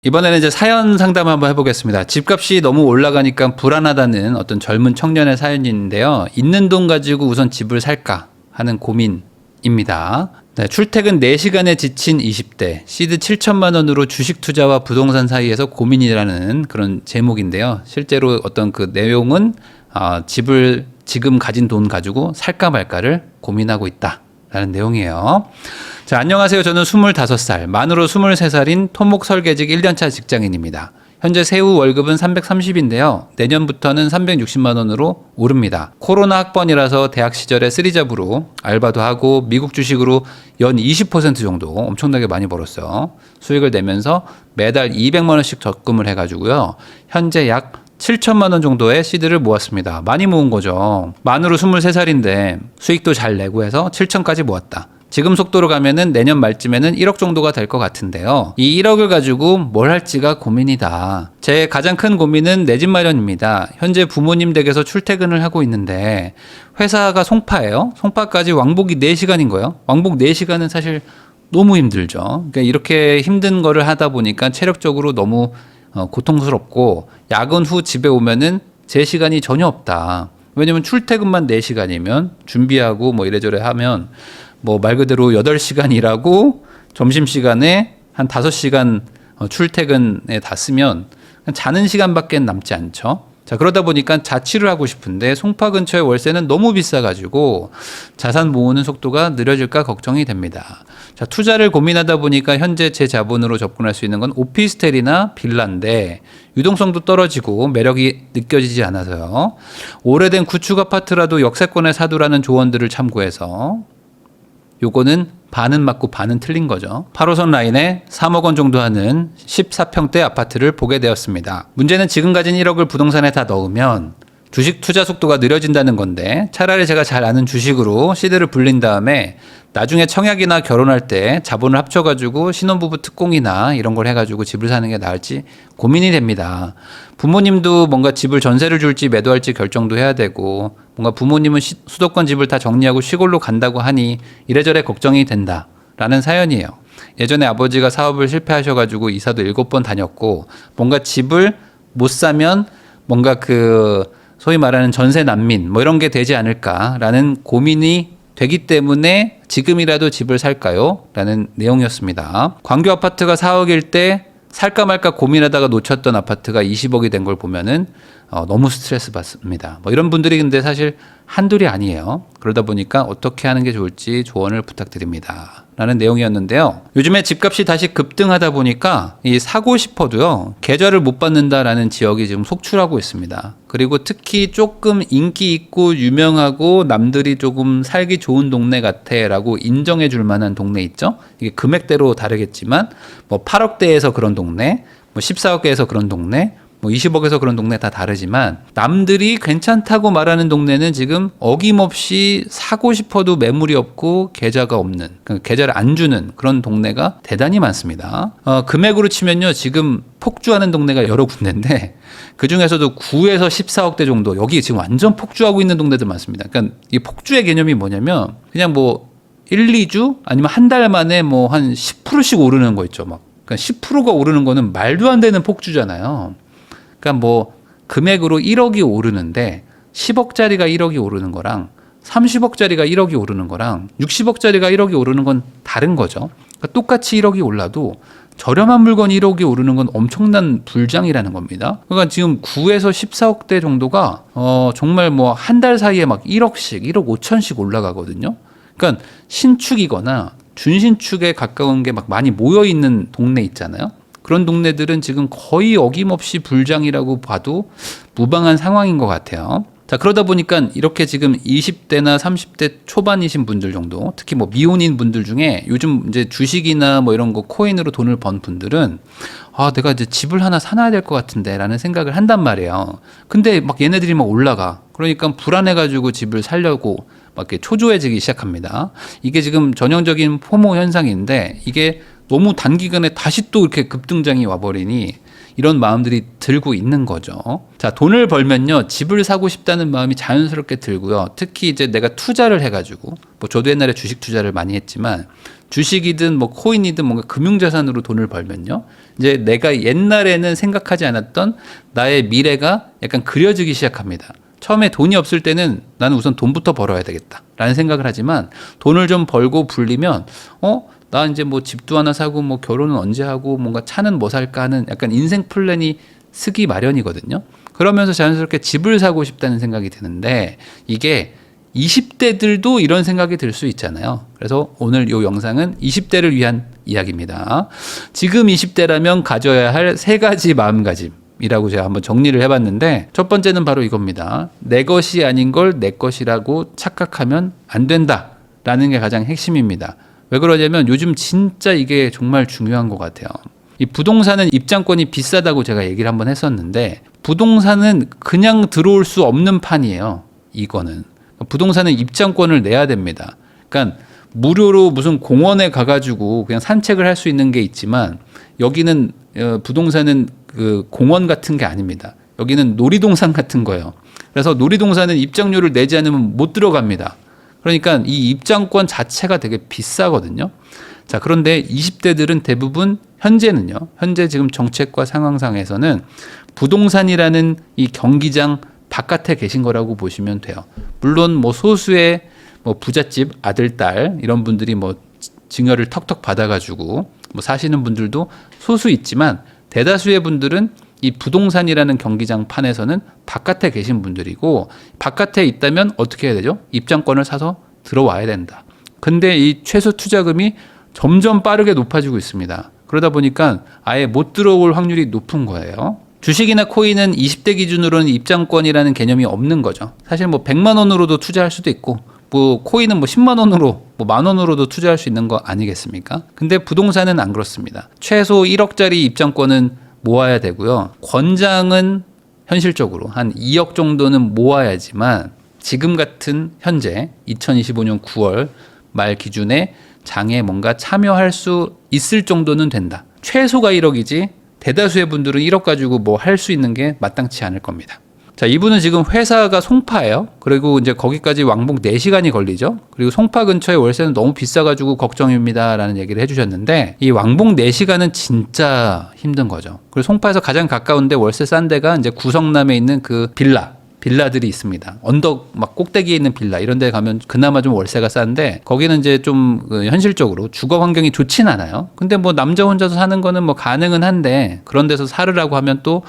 이번에는 이제 사연 상담 한번 해보겠습니다. 집값이 너무 올라가니까 불안하다는 어떤 젊은 청년의 사연인데요. 있는 돈 가지고 우선 집을 살까 하는 고민입니다. 네, 출퇴근 4시간에 지친 20대, 시드 7천만 원으로 주식 투자와 부동산 사이에서 고민이라는 그런 제목인데요. 실제로 어떤 그 내용은 집을 지금 가진 돈 가지고 살까 말까를 고민하고 있다라는 내용이에요. 자, 안녕하세요. 저는 25살, 만으로 23살인 토목 설계직 1년차 직장인입니다. 현재 세후 월급은 330인데요. 내년부터는 360만 원으로 오릅니다. 코로나 학번이라서 대학 시절에 쓰리잡으로 알바도 하고 미국 주식으로 연 20% 정도 엄청나게 많이 벌었어요. 수익을 내면서 매달 200만 원씩 적금을 해가지고요. 현재 약 7천만 원 정도의 시드를 모았습니다. 많이 모은 거죠. 만으로 23살인데 수익도 잘 내고 해서 7천까지 모았다. 지금 속도로 가면은 내년 말쯤에는 1억 정도가 될 것 같은데요. 이 1억을 가지고 뭘 할지가 고민이다. 제 가장 큰 고민은 내 집 마련입니다. 현재 부모님 댁에서 출퇴근을 하고 있는데 회사가 송파예요. 송파까지 왕복이 4시간인 거예요. 왕복 4시간은 사실 너무 힘들죠. 그러니까 이렇게 힘든 거를 하다 보니까 체력적으로 너무 고통스럽고 야근 후 집에 오면은 제 시간이 전혀 없다. 왜냐면 출퇴근만 4시간이면 준비하고 뭐 이래저래 하면 뭐 말 그대로 8시간 일하고 점심시간에 한 5시간 출퇴근에 다 쓰면 자는 시간밖에 남지 않죠. 자, 그러다 보니까 자취를 하고 싶은데 송파 근처에 월세는 너무 비싸가지고 자산 모으는 속도가 느려질까 걱정이 됩니다. 자, 투자를 고민하다 보니까 현재 제 자본으로 접근할 수 있는 건 오피스텔이나 빌라인데 유동성도 떨어지고 매력이 느껴지지 않아서요. 오래된 구축 아파트라도 역세권에 사두라는 조언들을 참고해서 요거는 반은 맞고 반은 틀린 거죠. 8호선 라인에 3억 원 정도 하는 14평대 아파트를 보게 되었습니다. 문제는 지금 가진 1억을 부동산에 다 넣으면 주식 투자 속도가 느려진다는 건데 차라리 제가 잘 아는 주식으로 시드를 불린 다음에 나중에 청약이나 결혼할 때 자본을 합쳐가지고 신혼부부 특공이나 이런 걸 해가지고 집을 사는 게 나을지 고민이 됩니다. 부모님도 뭔가 집을 전세를 줄지 매도할지 결정도 해야 되고 뭔가 부모님은 수도권 집을 다 정리하고 시골로 간다고 하니 이래저래 걱정이 된다라는 사연이에요. 예전에 아버지가 사업을 실패하셔가지고 이사도 7번 다녔고 뭔가 집을 못 사면 뭔가 소위 말하는 전세 난민 뭐 이런 게 되지 않을까라는 고민이 되기 때문에 지금이라도 집을 살까요? 라는 내용이었습니다. 광교 아파트가 4억일 때 살까 말까 고민하다가 놓쳤던 아파트가 20억이 된 걸 보면은 너무 스트레스 받습니다. 뭐 이런 분들이 근데 사실 한둘이 아니에요. 그러다 보니까 어떻게 하는 게 좋을지 조언을 부탁드립니다. 라는 내용이었는데요. 요즘에 집값이 다시 급등하다 보니까 이 사고 싶어도요. 계좌를 못 받는다라는 지역이 지금 속출하고 있습니다. 그리고 특히 조금 인기 있고 유명하고 남들이 조금 살기 좋은 동네 같아라고 인정해 줄 만한 동네 있죠. 이게 금액대로 다르겠지만 뭐 8억대에서 그런 동네, 뭐 14억대에서 그런 동네, 뭐 20억에서 그런 동네 다 다르지만 남들이 괜찮다고 말하는 동네는 지금 어김없이 사고 싶어도 매물이 없고 계좌가 없는, 그러니까 계좌를 안 주는 그런 동네가 대단히 많습니다. 금액으로 치면요 지금 폭주하는 동네가 여러 군데인데 그 중에서도 9에서 14억대 정도 여기 지금 완전 폭주하고 있는 동네들 많습니다. 그러니까 이 폭주의 개념이 뭐냐면 그냥 뭐 1, 2주 아니면 한 달 만에 뭐 한 10%씩 오르는 거 있죠. 막 그러니까 10%가 오르는 거는 말도 안 되는 폭주잖아요. 그러니까 뭐 금액으로 1억이 오르는데 10억짜리가 1억이 오르는 거랑 30억짜리가 1억이 오르는 거랑 60억짜리가 1억이 오르는 건 다른 거죠. 그러니까 똑같이 1억이 올라도 저렴한 물건이 1억이 오르는 건 엄청난 불장이라는 겁니다. 그러니까 지금 9에서 14억대 정도가 정말 뭐 한 달 사이에 막 1억씩, 1억 5천씩 올라가거든요. 그러니까 신축이거나 준신축에 가까운 게 막 많이 모여 있는 동네 있잖아요. 그런 동네들은 지금 거의 어김없이 불장이라고 봐도 무방한 상황인 것 같아요. 자, 그러다 보니까 이렇게 지금 20대나 30대 초반이신 분들 정도, 특히 뭐 미혼인 분들 중에 요즘 이제 주식이나 뭐 이런 거 코인으로 돈을 번 분들은 내가 이제 집을 하나 사놔야 될 것 같은데 라는 생각을 한단 말이에요. 근데 막 얘네들이 막 올라가. 그러니까 불안해가지고 집을 살려고 막 이렇게 초조해지기 시작합니다. 이게 지금 전형적인 포모 현상인데 이게 너무 단기간에 다시 또 이렇게 급등장이 와버리니 이런 마음들이 들고 있는 거죠. 자, 돈을 벌면요, 집을 사고 싶다는 마음이 자연스럽게 들고요. 특히 이제 내가 투자를 해가지고, 뭐 저도 옛날에 주식 투자를 많이 했지만, 주식이든 뭐 코인이든 뭔가 금융자산으로 돈을 벌면요, 이제 내가 옛날에는 생각하지 않았던 나의 미래가 약간 그려지기 시작합니다. 처음에 돈이 없을 때는 나는 우선 돈부터 벌어야 되겠다 라는 생각을 하지만, 돈을 좀 벌고 불리면 나 이제 뭐 집도 하나 사고 뭐 결혼은 언제 하고 뭔가 차는 뭐 살까 하는 약간 인생 플랜이 쓰기 마련이거든요. 그러면서 자연스럽게 집을 사고 싶다는 생각이 드는데, 이게 20대들도 이런 생각이 들 수 있잖아요. 그래서 오늘 이 영상은 20대를 위한 이야기입니다. 지금 20대라면 가져야 할 3가지 마음가짐이라고 제가 한번 정리를 해봤는데, 첫 번째는 바로 이겁니다. 내 것이 아닌 걸 내 것이라고 착각하면 안 된다라는 게 가장 핵심입니다. 왜 그러냐면 요즘 진짜 이게 정말 중요한 것 같아요. 이 부동산은 입장권이 비싸다고 제가 얘기를 한번 했었는데, 부동산은 그냥 들어올 수 없는 판이에요. 이거는 부동산은 입장권을 내야 됩니다. 그러니까 무료로 무슨 공원에 가가지고 그냥 산책을 할 수 있는 게 있지만, 여기는 부동산은 그 공원 같은 게 아닙니다. 여기는 놀이동산 같은 거예요. 그래서 놀이동산은 입장료를 내지 않으면 못 들어갑니다. 그러니까 이 입장권 자체가 되게 비싸거든요. 자, 그런데 20대들은 대부분 현재 지금 정책과 상황상에서는 부동산이라는 이 경기장 바깥에 계신 거라고 보시면 돼요. 물론 뭐 소수의 뭐 부잣집 아들, 딸 이런 분들이 뭐 증여를 턱턱 받아가지고 뭐 사시는 분들도 소수 있지만, 대다수의 분들은 이 부동산이라는 경기장 판에서는 바깥에 계신 분들이고, 바깥에 있다면 어떻게 해야 되죠? 입장권을 사서 들어와야 된다. 근데 이 최소 투자금이 점점 빠르게 높아지고 있습니다. 그러다 보니까 아예 못 들어올 확률이 높은 거예요. 주식이나 코인은 20대 기준으로는 입장권이라는 개념이 없는 거죠. 사실 뭐 100만 원으로도 투자할 수도 있고, 뭐 코인은 뭐 10만 원으로, 뭐 만 원으로도 투자할 수 있는 거 아니겠습니까? 근데 부동산은 안 그렇습니다. 최소 1억짜리 입장권은 모아야 되고요. 권장은 현실적으로 한 2억 정도는 모아야지만, 지금 같은 현재 2025년 9월 말 기준에 장에 뭔가 참여할 수 있을 정도는 된다. 최소가 1억이지 대다수의 분들은 1억 가지고 뭐 할 수 있는 게 마땅치 않을 겁니다. 자, 이분은 지금 회사가 송파예요. 그리고 이제 거기까지 왕복 4시간이 걸리죠. 그리고 송파 근처에 월세는 너무 비싸가지고 걱정입니다라는 얘기를 해주셨는데, 이 왕복 4시간은 진짜 힘든 거죠. 그리고 송파에서 가장 가까운데 월세 싼 데가 이제 구성남에 있는 그 빌라들이 있습니다. 언덕 막 꼭대기에 있는 빌라 이런 데 가면 그나마 좀 월세가 싼데, 거기는 이제 좀 현실적으로 주거 환경이 좋진 않아요. 근데 뭐 남자 혼자서 사는 거는 뭐 가능은 한데, 그런 데서 살으라고 하면 또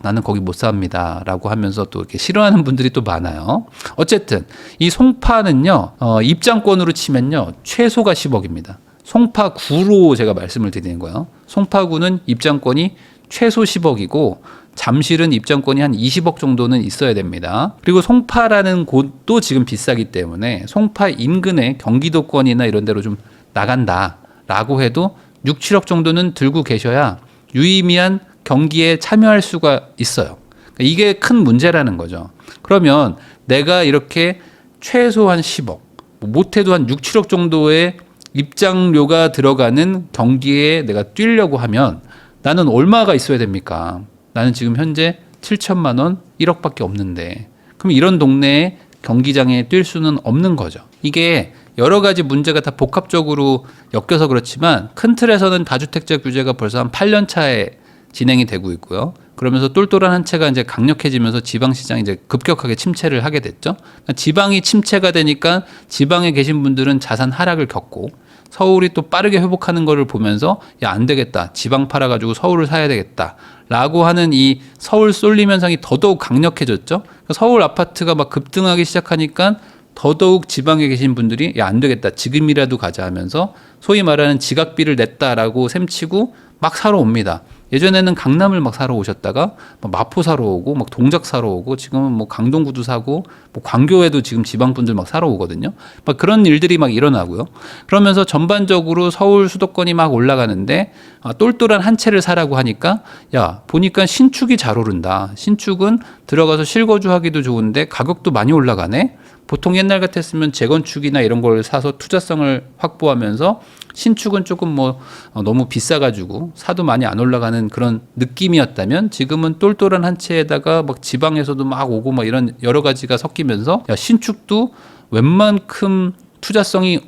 나는 거기 못 삽니다 라고 하면서 또 이렇게 싫어하는 분들이 또 많아요. 어쨌든 이 송파는요, 입장권으로 치면요 최소가 10억입니다. 송파구로 제가 말씀을 드리는 거예요. 송파구는 입장권이 최소 10억이고 잠실은 입장권이 한 20억 정도는 있어야 됩니다. 그리고 송파라는 곳도 지금 비싸기 때문에 송파 인근의 경기도권이나 이런 데로 좀 나간다라고 해도 6, 7억 정도는 들고 계셔야 유의미한 경기에 참여할 수가 있어요. 이게 큰 문제라는 거죠. 그러면 내가 이렇게 최소 한 10억, 못해도 한 6, 7억 정도의 입장료가 들어가는 경기에 내가 뛰려고 하면 나는 얼마가 있어야 됩니까? 나는 지금 현재 7천만 원, 1억밖에 없는데, 그럼 이런 동네에 경기장에 뛸 수는 없는 거죠. 이게 여러 가지 문제가 다 복합적으로 엮여서 그렇지만, 큰 틀에서는 다주택자 규제가 벌써 한 8년 차에 진행이 되고 있고요. 그러면서 똘똘한 한 채가 이제 강력해지면서 지방시장이 이제 급격하게 침체를 하게 됐죠. 지방이 침체가 되니까 지방에 계신 분들은 자산 하락을 겪고, 서울이 또 빠르게 회복하는 거를 보면서 야, 안 되겠다. 지방 팔아가지고 서울을 사야 되겠다. 라고 하는 이 서울 쏠림 현상이 더더욱 강력해졌죠. 서울 아파트가 막 급등하기 시작하니까 더더욱 지방에 계신 분들이 야, 안 되겠다. 지금이라도 가자 하면서 소위 말하는 지각비를 냈다라고 셈치고 막 사러 옵니다. 예전에는 강남을 막 사러 오셨다가 막 마포 사러 오고 막 동작 사러 오고, 지금은 뭐 강동구도 사고 뭐 광교에도 지금 지방분들 막 사러 오거든요. 막 그런 일들이 막 일어나고요. 그러면서 전반적으로 서울 수도권이 막 올라가는데, 똘똘한 한 채를 사라고 하니까 야, 보니까 신축이 잘 오른다. 신축은 들어가서 실거주하기도 좋은데 가격도 많이 올라가네. 보통 옛날 같았으면 재건축이나 이런 걸 사서 투자성을 확보하면서 신축은 조금 뭐 너무 비싸가지고 사도 많이 안 올라가는 그런 느낌이었다면 지금은 똘똘한 한 채에다가 막 지방에서도 막 오고 막 이런 여러 가지가 섞이면서 야, 신축도 웬만큼 투자성이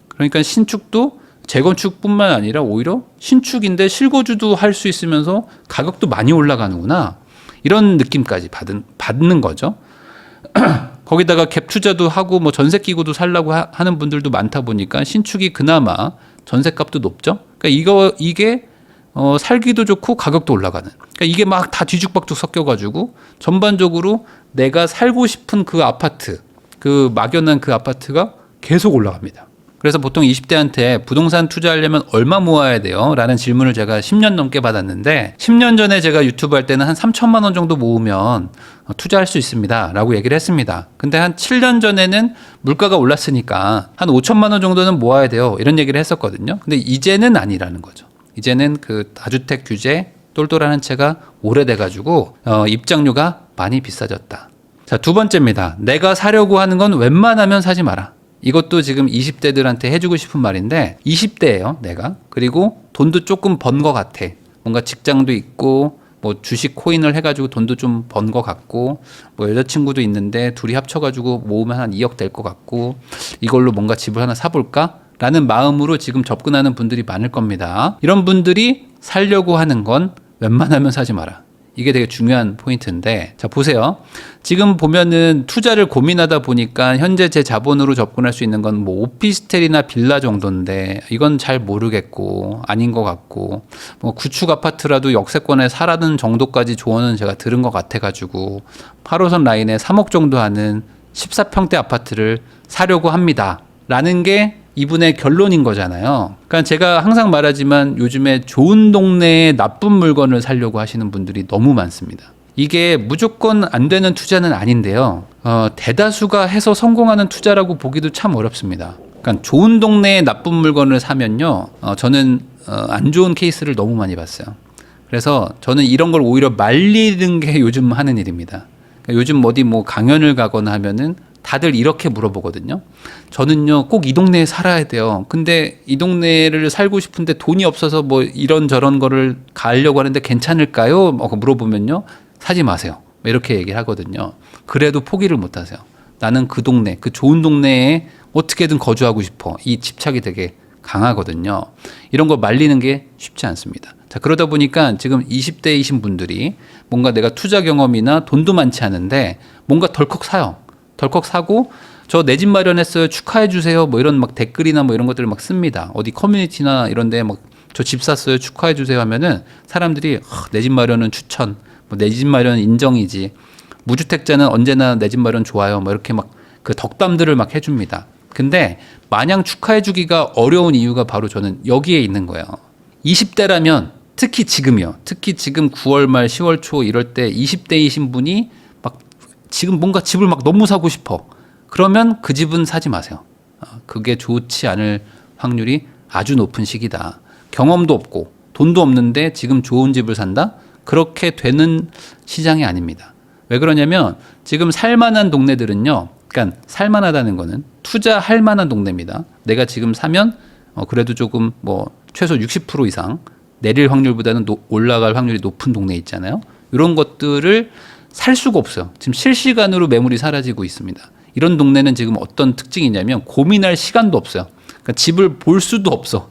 그러니까 신축도 재건축뿐만 아니라 오히려 신축인데 실거주도 할 수 있으면서 가격도 많이 올라가는구나 이런 느낌까지 받는 거죠. 거기다가 갭 투자도 하고 뭐 전세 끼고도 살라고 하는 분들도 많다 보니까 신축이 그나마 전세값도 높죠. 그러니까 이게 살기도 좋고 가격도 올라가는. 그러니까 이게 막 다 뒤죽박죽 섞여가지고 전반적으로 내가 살고 싶은 그 아파트, 그 막연한 그 아파트가 계속 올라갑니다. 그래서 보통 20대한테 부동산 투자하려면 얼마 모아야 돼요? 라는 질문을 제가 10년 넘게 받았는데 10년 전에 제가 유튜브 할 때는 한 3천만 원 정도 모으면 투자할 수 있습니다. 라고 얘기를 했습니다. 근데 한 7년 전에는 물가가 올랐으니까 한 5천만 원 정도는 모아야 돼요. 이런 얘기를 했었거든요. 근데 이제는 아니라는 거죠. 이제는 그 다주택 규제 똘똘한 한 채가 오래돼가지고 입장료가 많이 비싸졌다. 자, 두 번째입니다. 내가 사려고 하는 건 웬만하면 사지 마라. 이것도 지금 20대들한테 해주고 싶은 말인데 20대예요 내가. 그리고 돈도 조금 번 것 같아. 뭔가 직장도 있고 뭐 주식 코인을 해가지고 돈도 좀 번 것 같고 뭐 여자친구도 있는데 둘이 합쳐가지고 모으면 한 2억 될 것 같고 이걸로 뭔가 집을 하나 사볼까? 라는 마음으로 지금 접근하는 분들이 많을 겁니다. 이런 분들이 살려고 하는 건 웬만하면 사지 마라. 이게 되게 중요한 포인트인데, 자, 보세요. 지금 보면은 투자를 고민하다 보니까 현재 제 자본으로 접근할 수 있는 건 뭐 오피스텔이나 빌라 정도인데, 이건 잘 모르겠고, 아닌 것 같고, 뭐 구축 아파트라도 역세권에 사라는 정도까지 조언은 제가 들은 것 같아가지고, 8호선 라인에 3억 정도 하는 14평대 아파트를 사려고 합니다. 라는 게 이분의 결론인 거잖아요. 그러니까 제가 항상 말하지만 요즘에 좋은 동네에 나쁜 물건을 사려고 하시는 분들이 너무 많습니다. 이게 무조건 안 되는 투자는 아닌데요. 대다수가 해서 성공하는 투자라고 보기도 참 어렵습니다. 그러니까 좋은 동네에 나쁜 물건을 사면요. 저는 안 좋은 케이스를 너무 많이 봤어요. 그래서 저는 이런 걸 오히려 말리는 게 요즘 하는 일입니다. 그러니까 요즘 어디 뭐 강연을 가거나 하면은 다들 이렇게 물어보거든요. 저는요, 꼭 이 동네에 살아야 돼요. 근데 이 동네를 살고 싶은데 돈이 없어서 뭐 이런저런 거를 가려고 하는데 괜찮을까요? 물어보면요, 사지 마세요. 이렇게 얘기를 하거든요. 그래도 포기를 못 하세요. 나는 그 동네, 그 좋은 동네에 어떻게든 거주하고 싶어. 이 집착이 되게 강하거든요. 이런 거 말리는 게 쉽지 않습니다. 자, 그러다 보니까 지금 20대이신 분들이 뭔가 내가 투자 경험이나 돈도 많지 않은데 뭔가 덜컥 사요. 덜컥 사고 저 내 집 마련했어요 축하해 주세요 뭐 이런 막 댓글이나 뭐 이런 것들을 막 씁니다. 어디 커뮤니티나 이런데 막 저 집 샀어요 축하해 주세요 하면은 사람들이 내 집 마련은 추천, 뭐 내 집 마련은 인정이지, 무주택자는 언제나 내 집 마련 좋아요, 뭐 이렇게 막 그 덕담들을 막 해줍니다. 근데 마냥 축하해 주기가 어려운 이유가 바로 저는 여기에 있는 거예요. 20대라면 특히 지금이요. 특히 지금 9월 말 10월 초 이럴 때 20대이신 분이 지금 뭔가 집을 막 너무 사고 싶어. 그러면 그 집은 사지 마세요. 그게 좋지 않을 확률이 아주 높은 시기다. 경험도 없고 돈도 없는데 지금 좋은 집을 산다? 그렇게 되는 시장이 아닙니다. 왜 그러냐면 지금 살만한 동네들은요. 그러니까 살만하다는 거는 투자할 만한 동네입니다. 내가 지금 사면 그래도 조금 뭐 최소 60% 이상 내릴 확률보다는 올라갈 확률이 높은 동네 있잖아요. 이런 것들을 살 수가 없어요. 지금 실시간으로 매물이 사라지고 있습니다. 이런 동네는 지금 어떤 특징이냐면 고민할 시간도 없어요. 그러니까 집을 볼 수도 없어.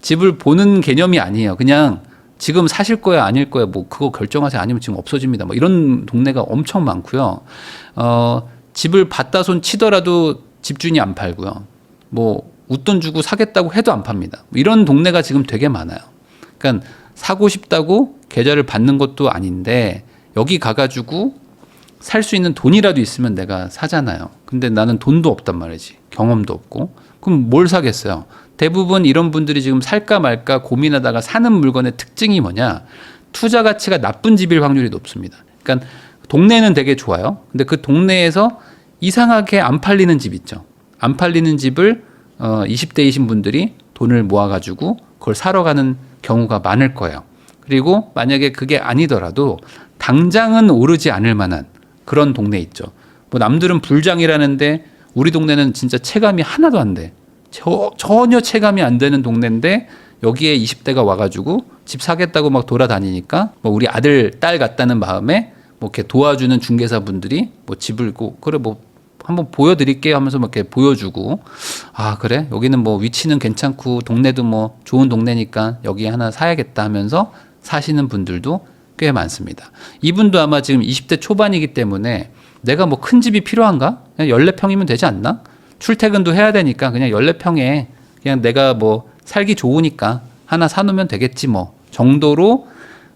집을 보는 개념이 아니에요. 그냥 지금 사실 거야 아닐 거야 뭐 그거 결정하세요. 아니면 지금 없어집니다. 뭐 이런 동네가 엄청 많고요. 집을 받다 손 치더라도 집주인이 안 팔고요. 뭐 웃돈 주고 사겠다고 해도 안 팝니다. 이런 동네가 지금 되게 많아요. 그러니까 사고 싶다고 계좌를 받는 것도 아닌데 여기 가가지고 살 수 있는 돈이라도 있으면 내가 사잖아요. 근데 나는 돈도 없단 말이지. 경험도 없고. 그럼 뭘 사겠어요? 대부분 이런 분들이 지금 살까 말까 고민하다가 사는 물건의 특징이 뭐냐? 투자 가치가 나쁜 집일 확률이 높습니다. 그러니까 동네는 되게 좋아요. 근데 그 동네에서 이상하게 안 팔리는 집 있죠. 안 팔리는 집을 20대이신 분들이 돈을 모아가지고 그걸 사러 가는 경우가 많을 거예요. 그리고 만약에 그게 아니더라도 당장은 오르지 않을 만한 그런 동네 있죠. 뭐 남들은 불장이라는데 우리 동네는 진짜 체감이 하나도 안 돼. 전혀 체감이 안 되는 동네인데 여기에 20대가 와가지고 집 사겠다고 막 돌아다니니까 뭐 우리 아들, 딸 같다는 마음에 뭐 이렇게 도와주는 중개사분들이 뭐 집을 그래 뭐 한번 보여드릴게요 하면서 막 이렇게 보여주고 아 그래 여기는 뭐 위치는 괜찮고 동네도 뭐 좋은 동네니까 여기 하나 사야겠다 하면서 사시는 분들도 꽤 많습니다. 이분도 아마 지금 20대 초반이기 때문에 내가 뭐 큰 집이 필요한가? 그냥 14평이면 되지 않나? 출퇴근도 해야 되니까 그냥 14평에 그냥 내가 뭐 살기 좋으니까 하나 사놓으면 되겠지 뭐 정도로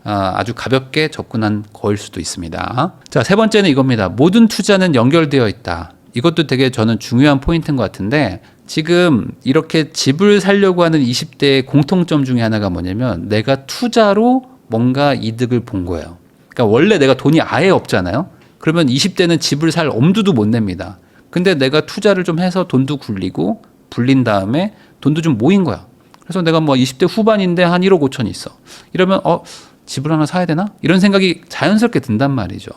아주 가볍게 접근한 거일 수도 있습니다. 자, 세 번째는 이겁니다. 모든 투자는 연결되어 있다. 이것도 되게 저는 중요한 포인트인 것 같은데 지금 이렇게 집을 사려고 하는 20대의 공통점 중에 하나가 뭐냐면 내가 투자로 뭔가 이득을 본 거예요. 그러니까 원래 내가 돈이 아예 없잖아요. 그러면 20대는 집을 살 엄두도 못 냅니다. 근데 내가 투자를 좀 해서 돈도 굴리고 불린 다음에 돈도 좀 모인 거야. 그래서 내가 뭐 20대 후반인데 한 1억 5천이 있어. 이러면 집을 하나 사야 되나? 이런 생각이 자연스럽게 든단 말이죠.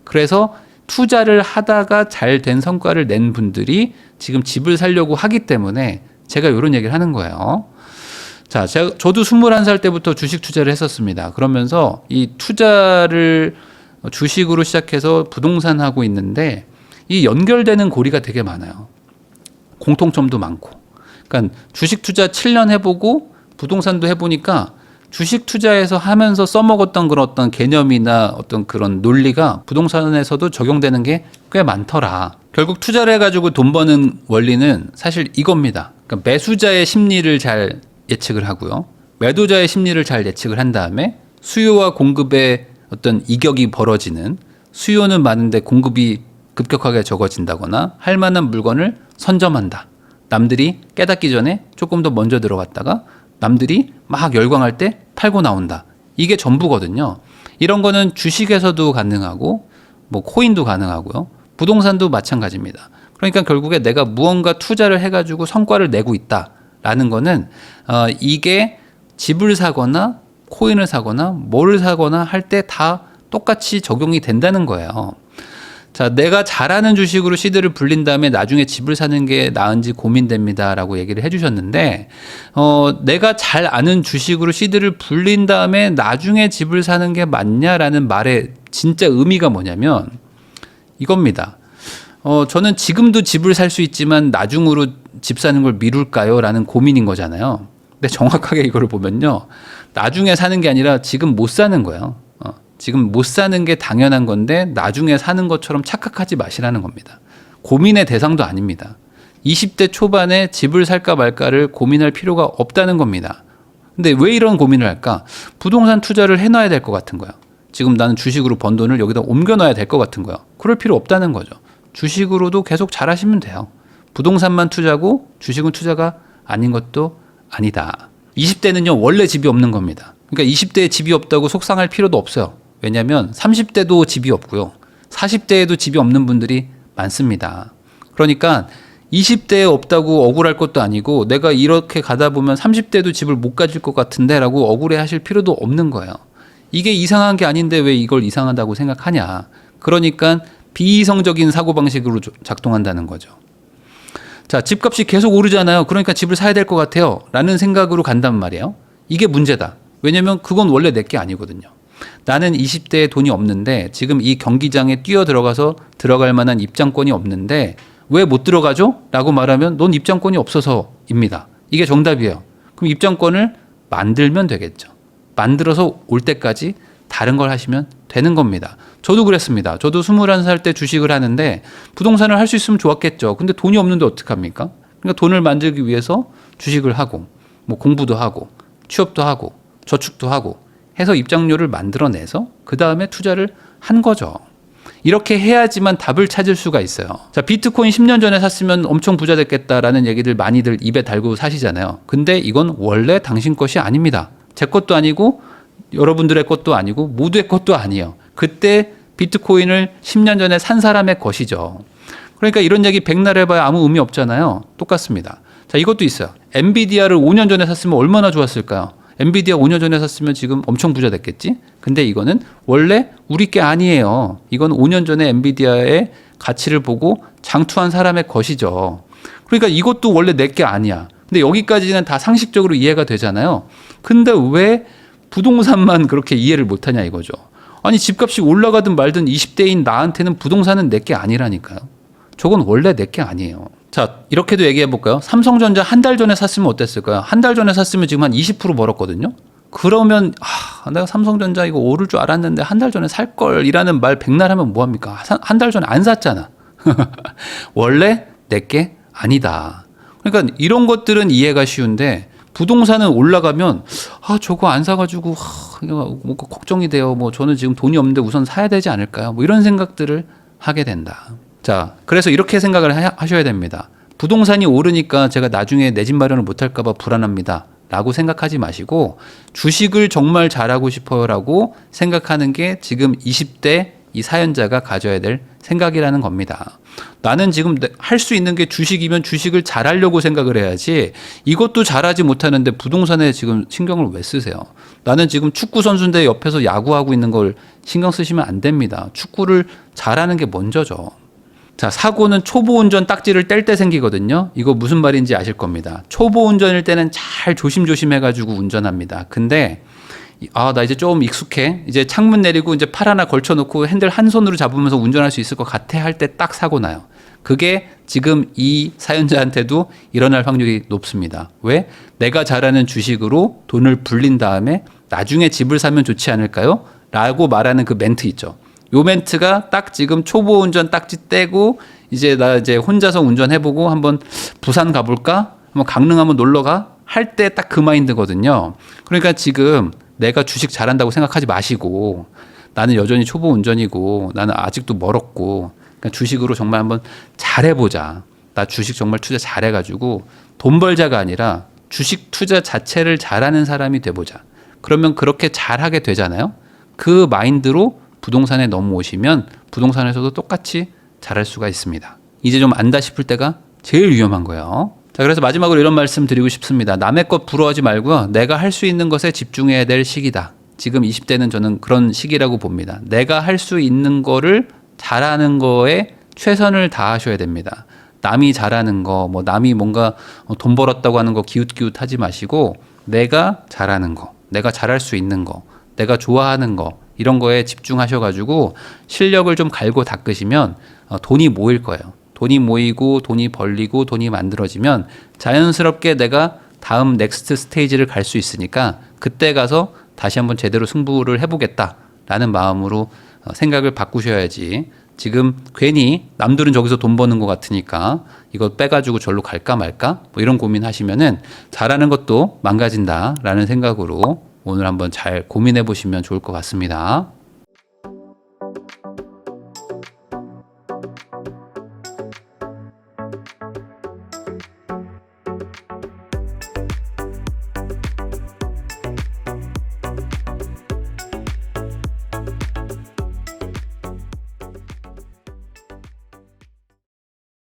그래서 투자를 하다가 잘 된 성과를 낸 분들이 지금 집을 사려고 하기 때문에 제가 이런 얘기를 하는 거예요. 자, 저도 21살 때부터 주식 투자를 했었습니다. 그러면서 이 투자를 주식으로 시작해서 부동산 하고 있는데 이 연결되는 고리가 되게 많아요. 공통점도 많고. 그러니까 주식 투자 7년 해보고 부동산도 해보니까 주식 투자에서 하면서 써먹었던 그런 어떤 개념이나 어떤 그런 논리가 부동산에서도 적용되는 게 꽤 많더라. 결국 투자를 해가지고 돈 버는 원리는 사실 이겁니다. 그러니까 매수자의 심리를 잘 예측을 하고요. 매도자의 심리를 잘 예측을 한 다음에 수요와 공급의 어떤 이격이 벌어지는 수요는 많은데 공급이 급격하게 적어진다거나 할 만한 물건을 선점한다. 남들이 깨닫기 전에 조금 더 먼저 들어갔다가 남들이 막 열광할 때 팔고 나온다. 이게 전부거든요. 이런 거는 주식에서도 가능하고 뭐 코인도 가능하고요. 부동산도 마찬가지입니다. 그러니까 결국에 내가 무언가 투자를 해가지고 성과를 내고 있다라는 거는 이게 집을 사거나 코인을 사거나 뭐를 사거나 할 때 다 똑같이 적용이 된다는 거예요. 자, 내가 잘하는 주식으로 시드를 불린 다음에 나중에 집을 사는 게 나은지 고민됩니다라고 얘기를 해주셨는데, 내가 잘 아는 주식으로 시드를 불린 다음에 나중에 집을 사는 게 맞냐라는 말의 진짜 의미가 뭐냐면 이겁니다. 저는 지금도 집을 살 수 있지만 나중으로 집 사는 걸 미룰까요? 라는 고민인 거잖아요. 근데 정확하게 이거를 보면요. 나중에 사는 게 아니라 지금 못 사는 거예요. 지금 못 사는 게 당연한 건데 나중에 사는 것처럼 착각하지 마시라는 겁니다. 고민의 대상도 아닙니다. 20대 초반에 집을 살까 말까를 고민할 필요가 없다는 겁니다. 근데 왜 이런 고민을 할까? 부동산 투자를 해놔야 될 것 같은 거야. 지금 나는 주식으로 번 돈을 여기다 옮겨놔야 될 것 같은 거야. 그럴 필요 없다는 거죠. 주식으로도 계속 잘하시면 돼요. 부동산만 투자고 주식은 투자가 아닌 것도 아니다. 20대는요 원래 집이 없는 겁니다. 그러니까 20대에 집이 없다고 속상할 필요도 없어요. 왜냐하면 30대도 집이 없고요. 40대에도 집이 없는 분들이 많습니다. 그러니까 20대에 없다고 억울할 것도 아니고 내가 이렇게 가다 보면 30대도 집을 못 가질 것 같은데 라고 억울해 하실 필요도 없는 거예요. 이게 이상한 게 아닌데 왜 이걸 이상하다고 생각하냐. 그러니까 비이성적인 사고방식으로 작동한다는 거죠. 자, 집값이 계속 오르잖아요. 그러니까 집을 사야 될 것 같아요. 라는 생각으로 간단 말이에요. 이게 문제다. 왜냐면 그건 원래 내 게 아니거든요. 나는 20대에 돈이 없는데 지금 이 경기장에 뛰어 들어가서 들어갈 만한 입장권이 없는데 왜 못 들어가죠? 라고 말하면 넌 입장권이 없어서입니다. 이게 정답이에요. 그럼 입장권을 만들면 되겠죠. 만들어서 올 때까지 다른 걸 하시면 되는 겁니다. 저도 그랬습니다. 저도 21살 때 주식을 하는데 부동산을 할 수 있으면 좋았겠죠. 근데 돈이 없는데 어떡합니까? 그러니까 돈을 만들기 위해서 주식을 하고 뭐 공부도 하고 취업도 하고 저축도 하고 해서 입장료를 만들어내서 그 다음에 투자를 한 거죠. 이렇게 해야지만 답을 찾을 수가 있어요. 자, 비트코인 10년 전에 샀으면 엄청 부자 됐겠다라는 얘기들 많이들 입에 달고 사시잖아요. 근데 이건 원래 당신 것이 아닙니다. 제 것도 아니고 여러분들의 것도 아니고 모두의 것도 아니에요. 그때 비트코인을 10년 전에 산 사람의 것이죠. 그러니까 이런 얘기 백날 해봐야 아무 의미 없잖아요. 똑같습니다. 자, 이것도 있어요. 엔비디아를 5년 전에 샀으면 얼마나 좋았을까요? 엔비디아 5년 전에 샀으면 지금 엄청 부자 됐겠지? 근데 이거는 원래 우리 게 아니에요. 이건 5년 전에 엔비디아의 가치를 보고 장투한 사람의 것이죠. 그러니까 이것도 원래 내 게 아니야. 근데 여기까지는 다 상식적으로 이해가 되잖아요. 근데 왜 부동산만 그렇게 이해를 못하냐 이거죠. 아니 집값이 올라가든 말든 20대인 나한테는 부동산은 내 게 아니라니까요. 저건 원래 내 게 아니에요. 자, 이렇게도 얘기해 볼까요? 삼성전자 한 달 전에 샀으면 어땠을까요? 한 달 전에 샀으면 지금 한 20% 벌었거든요. 그러면 내가 삼성전자 이거 오를 줄 알았는데 한 달 전에 살 걸이라는 말 백날 하면 뭐합니까? 한 달 전에 안 샀잖아. 원래 내 게 아니다. 그러니까 이런 것들은 이해가 쉬운데 부동산은 올라가면 저거 안 사가지고 뭐 걱정이 돼요. 뭐 저는 지금 돈이 없는데 우선 사야 되지 않을까요? 뭐 이런 생각들을 하게 된다. 자, 그래서 이렇게 생각을 하셔야 됩니다. 부동산이 오르니까 제가 나중에 내 집 마련을 못할까 봐 불안합니다. 라고 생각하지 마시고 주식을 정말 잘하고 싶어요라고 생각하는 게 지금 20대 이 사연자가 가져야 될 생각이라는 겁니다. 나는 지금 할 수 있는 게 주식이면 주식을 잘하려고 생각을 해야지 이것도 잘하지 못하는데 부동산에 지금 신경을 왜 쓰세요? 나는 지금 축구 선수인데 옆에서 야구하고 있는 걸 신경 쓰시면 안 됩니다. 축구를 잘하는 게 먼저죠. 자, 사고는 초보 운전 딱지를 뗄 때 생기거든요. 이거 무슨 말인지 아실 겁니다. 초보 운전일 때는 잘 조심조심 해가지고 운전합니다. 근데 나 이제 좀 익숙해. 이제 창문 내리고 이제 팔 하나 걸쳐놓고 핸들 한 손으로 잡으면서 운전할 수 있을 것 같아 할 때 딱 사고 나요. 그게 지금 이 사연자한테도 일어날 확률이 높습니다. 왜? 내가 잘하는 주식으로 돈을 불린 다음에 나중에 집을 사면 좋지 않을까요? 라고 말하는 그 멘트 있죠. 요 멘트가 딱 지금 초보 운전 딱지 떼고 나 이제 혼자서 운전해보고 한번 부산 가볼까? 한번 강릉 한번 놀러가? 할 때 딱 그 마인드거든요. 그러니까 지금 내가 주식 잘한다고 생각하지 마시고 나는 여전히 초보 운전이고 나는 아직도 멀었고 그러니까 주식으로 정말 한번 잘해보자. 나 주식 정말 투자 잘해가지고 돈 벌자가 아니라 주식 투자 자체를 잘하는 사람이 돼보자. 그러면 그렇게 잘하게 되잖아요. 그 마인드로 부동산에 넘어오시면 부동산에서도 똑같이 잘할 수가 있습니다. 이제 좀 안다 싶을 때가 제일 위험한 거예요. 자, 그래서 마지막으로 이런 말씀 드리고 싶습니다. 남의 것 부러워하지 말고요. 내가 할 수 있는 것에 집중해야 될 시기다. 지금 20대는 저는 그런 시기라고 봅니다. 내가 할 수 있는 거를 잘하는 거에 최선을 다하셔야 됩니다. 남이 잘하는 거, 남이 뭔가 돈 벌었다고 하는 거 기웃기웃 하지 마시고 내가 잘하는 거, 내가 잘할 수 있는 거, 내가 좋아하는 거 이런 거에 집중하셔가지고 실력을 좀 갈고 닦으시면 돈이 모일 거예요. 돈이 모이고 돈이 벌리고 돈이 만들어지면 자연스럽게 내가 다음 넥스트 스테이지를 갈 수 있으니까 그때 가서 다시 한번 제대로 승부를 해보겠다라는 마음으로 생각을 바꾸셔야지 지금 괜히 남들은 저기서 돈 버는 것 같으니까 이거 빼가지고 절로 갈까 말까 뭐 이런 고민하시면은 잘하는 것도 망가진다라는 생각으로 오늘 한번 잘 고민해 보시면 좋을 것 같습니다.